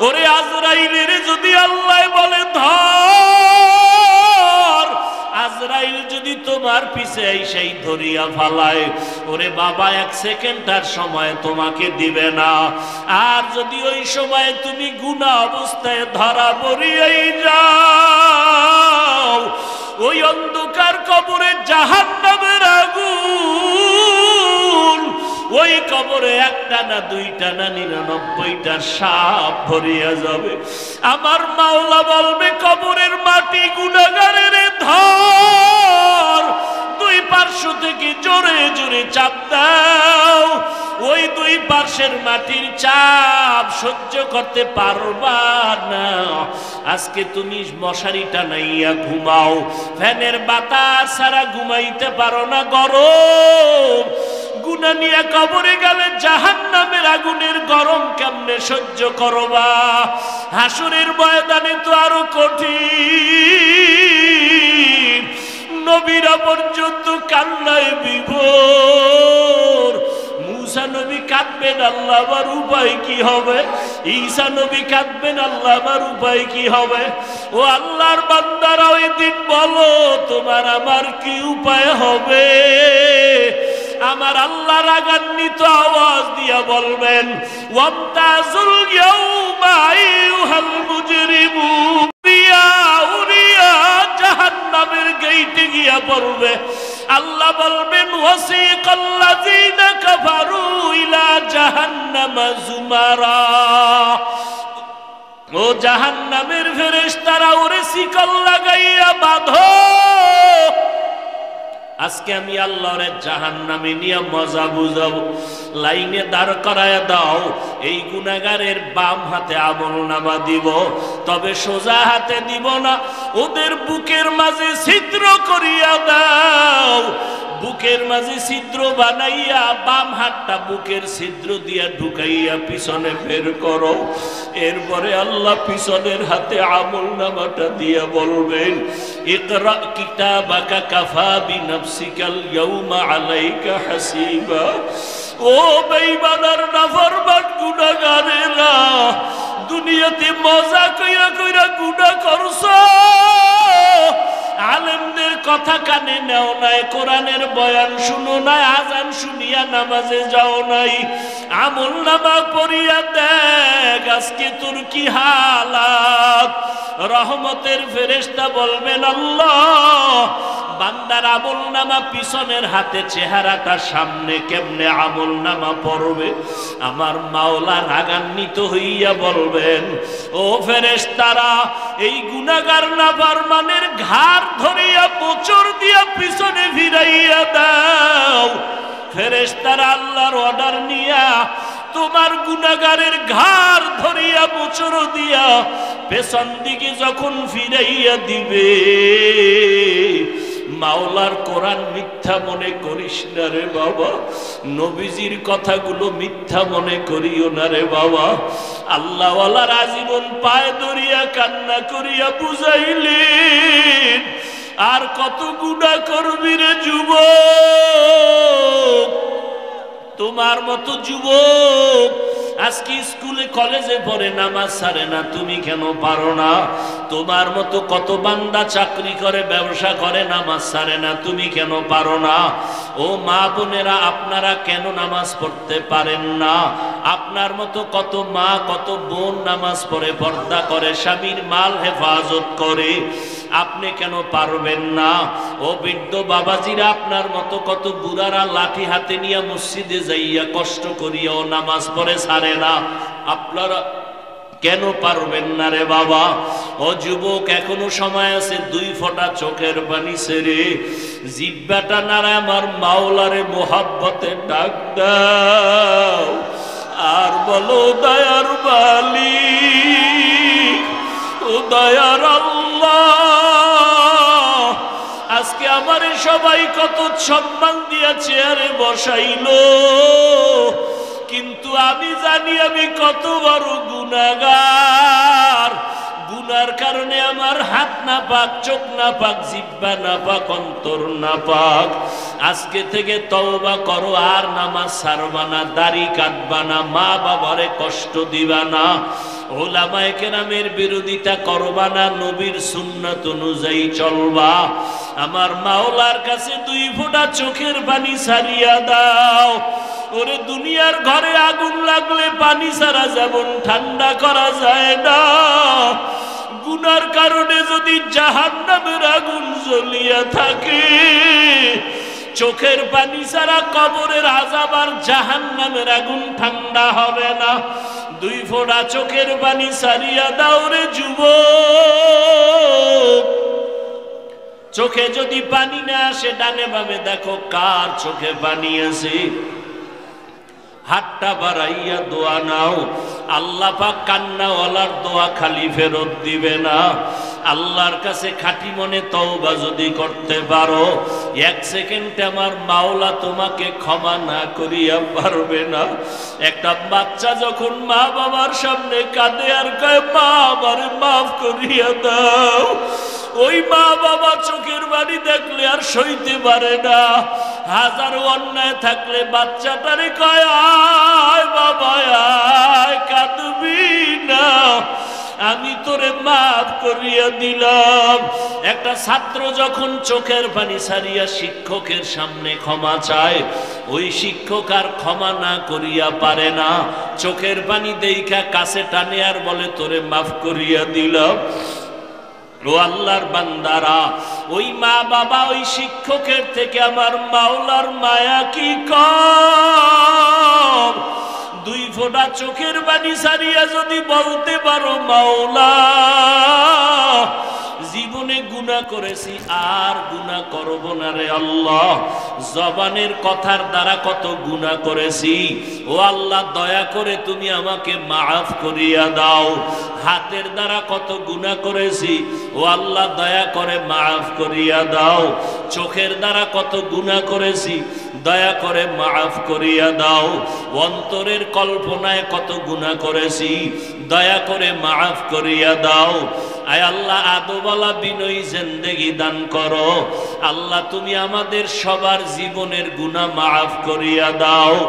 ওরে আজরাইলের যদি আল্লাহ বলে ধর, আজরাইল যদি তোমার পিছে সেই ধরিয়া ফালায়, ওরে বাবা 1 সেকেন্ডের সময় তোমাকে দিবে না। আর যদি ওই সময় তুমি গুনাহ অবস্থায় ধরা পড়িয়াই যাও, ওই অন্ধকার কবরে জাহান্নামের আগুন, ওই কবরে 1টা না 2টা না 99টা সাপ ভরিয়া যাবে। আমার মাওলা বলবে কবরের মাটি গুনাহগারের ধর, 2 পার্শ্ব থেকে জোরে জোরে চাপ দাও। ওই 2 পার্শ্বের মাটির চাপ সহ্য করতে পারবা না। আজকে তুমি মশারি টানাইয়া ঘুমাও, ফ্যানের বাতাস ছাড়া ঘুমাইতে পারো না, গরম। গুনাহ নিয়ে কবরে গেলে জাহান্নামের আগুনের গরম কেমনে সহ্য করবা? হাসরের ময়দানে তো আরো কঠিন। নবীরা পর্যন্ত কান্নায় বিভোর। মুসা নবী কাঁদবেন, আল্লাহ আমার উপায় কি হবে? ঈসা নবী কাঁদবেন, আল্লাহ আমার উপায় কি হবে? ও আল্লাহর বান্দারা, ওই দিন বলো তোমার আমার কি উপায় হবে? আমার আল্লাহ রাগান্বিত আওয়াজ দিয়া বলবেন, ওয়ামতাজুল ইয়াউমা আইয়ুহাল মুজরিমুন, উরিয়া জাহান্নামের গেইটে গিয়া পড়বে। আল্লাহ বলবেন, ওয়াসিকাল্লাযীনা কাফারু ইলা জাহান্নামা যুমারা, ও জাহান্নামের ফেরেশতারা ওরে শিকল লাগাইয়া বাঁধো। আজকে আমি আল্লাহরে জাহান্নামে নিয়ে মজা বুঝাবো। লাইনে দাঁড় করায় দাও, এই গুনাহগারের বাম হাতে আমলনামা দিব, তবে সোজা হাতে দিব না। ওদের বুকের মাঝে ছিদ্র করিয়া দাও, বুকের মাঝে ছিদ্র বানাইয়া বাম হাতটা বুকের ছিদ্র দিয়া ঢুকাইয়া পিছনে বের করো। এরপরে আল্লাহ পিছনের হাতে আমলনামাটা দিয়া বলবেন, ইকরা কিতাবাকা কাফা বিনাফসিকাল ইয়াউমা আলাইকা হাসিবা। ও বেঈমানের নাফরমান গুনাহগারেরা, দুনিয়াতে মজা কইরা কইরা গুনাহ করছো, আলেমদের কথা কানে নেও নাই, কোরআনের বয়ান শুনো নাই, আজান শুনিয়া নামাজে যাও নাই, আমলনামা পড়িয়া দেখ আজকে তোর কি হালাত। রহমতের ফেরেশতা বলবেন, আল্লাহ বান্দার আমলনামা পিছনের হাতে, চেহারাটা সামনে, কেমনে আমলনামা পড়বে? আমার মাওলা রাগান্বিত হইয়া বলবেন, ও ফেরেশতারা এই গুনাহগার নাফরমানের ঘাড় ধরিয়া মোচড় দিয়া পিছনে ফিরাইয়া দাও। ফেরেশতারা আল্লাহর অর্ডার নিয়া তোমার গুনাহগারের ঘাড় ধরিয়া মোচড় দিয়া পেছন দিকে যখন ফিরাইয়া দিবে, মাওলার কোরআন মিথ্যা মনে করিস না রে বাবা, নবীজির কথাগুলো মিথ্যা মনে করিও না রে বাবা। আল্লাহওয়ালার আজীবন পায়ে ধরিয়া কান্না করিয়া বুঝাইলেন, আর কত গুনাহ করবি রে যুবক? তোমার মতো যুবক আজকে স্কুলে কলেজে পড়ে নামাজ ছাড়ে না, তুমি কেন পারো না? তোমার মতো কত বান্দা চাকরি করে, ব্যবসা করে, নামাজ ছাড়ে না, তুমি কেন পারো না? ও মা বোনেরা, আপনারা কেন নামাজ পড়তে পারেন না? আপনার মতো কত মা কত বোন নামাজ পড়ে, পর্দা করে, স্বামীর মাল হেফাজত করে, আপনি কেন পারবেন না? ও বৃদ্ধ বাবাজিরা, আপনার মতো কত বুড়ারা লাঠি হাতে নিয়ে মসজিদে যাইয়া কষ্ট করিয়াও নামাজ পড়ে ছাড়ে না, আপনারা কেন পারবেন না রে বাবা? ও যুবক, এখনো সময় আছে, 2 ফোঁটা চোখের পানি ছেড়ে জিহ্বাটা নাড়ায় আমার মাওলারে মোহাব্বতে ডাক দাও, আর বলো, দয়ার মালিক, ও দয়ার আল্লাহ, আজকে আমারে সবাই কত সম্মান দিয়া চেয়ারে বসাইলো, কিন্তু আমি জানি আমি কত বড় গুনাহগার। গুনার কারণে আমার হাত না পাক, চোখ না পাক, জিহ্বা না পাক, অন্তর না পাক। আজকে থেকে তওবা করো, আর নামাজ ছাড়বা না, দাড়ি কাটবা না, মা বাবারে কষ্ট দিবা না। ওলামায়ে কেরামের বিরোধিতা করবা না, নবীর সুন্নাত অনুযায়ী চলবা। আমার মাওলার কাছে 2 ফোঁটা চোখের পানি ছাড়িয়া দাও। ওরে দুনিয়ার ঘরে আগুন লাগলে পানি ছাড়া যেমন ঠান্ডা করা যায় না, গুনার কারণে যদি জাহান্নামের আগুন জ্বলিয়া থাকে, চোখের পানি ছাড়া কবরের আযাব আর জাহান্নামের আগুন ঠান্ডা হবে না। 2 ফোঁটা চোখের পানি ছাড়িয়া দাও রে যুবক। চোখে যদি পানি না আসে, ডানে বামে দেখো কার চোখে পানি আছে, হাতটা বাড়াইয়া দোয়া নাও। আল্লাহ পাক কান্নাওয়ালার দোয়া খালি ফেরত দিবে না। আল্লাহর কাছে খাঁটি মনে তওবা যদি করতে পারো, 1 সেকেন্ডে আমার মাওলা তোমাকে ক্ষমা না করিয়া পারবে না। একটা বাচ্চা যখন মা বাবার সামনে কাঁদে আর কয় মা আমারে মাফ করিয়া দাও, ওই মা বাবা চোখের পানি দেখলে আর সইতে পারে না। হাজারো অন্যায় থাকলে বাচ্চাটারে কয় আয় বাবা আয়, কাঁদবি না, আমি তোরে মাফ করিয়া দিলাম। একটা ছাত্র যখন চোখের পানি ছাড়িয়া শিক্ষকের সামনে ক্ষমা চায়, ওই শিক্ষক আর ক্ষমা না করিয়া পারে না, চোখের পানি দেইখা কাছে টানে আর বলে তোরে মাফ করিয়া দিলাম। ও আল্লাহর বান্দারা, ওই মা বাবা ওই শিক্ষকের থেকে আমার মাওলার মায়া কি কম? 2 ফোঁটা চোখের পানি ছাড়িয়া যদি বলতে পারো মাওলা জীবনে গুনাহ করেছি আর গুনাহ করব না রে আল্লাহ, জবানের কথার দ্বারা কত গুনাহ করেছি, ও আল্লাহ দয়া করে তুমি আমাকে মাফ করিয়া দাও। হাতের দ্বারা কত গুনাহ করেছি, ও আল্লাহ দয়া করে মাফ করিয়া দাও। চোখের দ্বারা কত গুনাহ করেছি, দয়া করে মাফ করিয়া দাও। অন্তরের কল্পনায় কত গুনাহ করেছি, দয়া করে মাফ করিয়া দাও। আয় আল্লাহ আদবওয়ালা বিনয়ী জিন্দেগি দান করো। আল্লাহ তুমি আমাদের সবার জীবনের গুনাহ মাফ করিয়া দাও।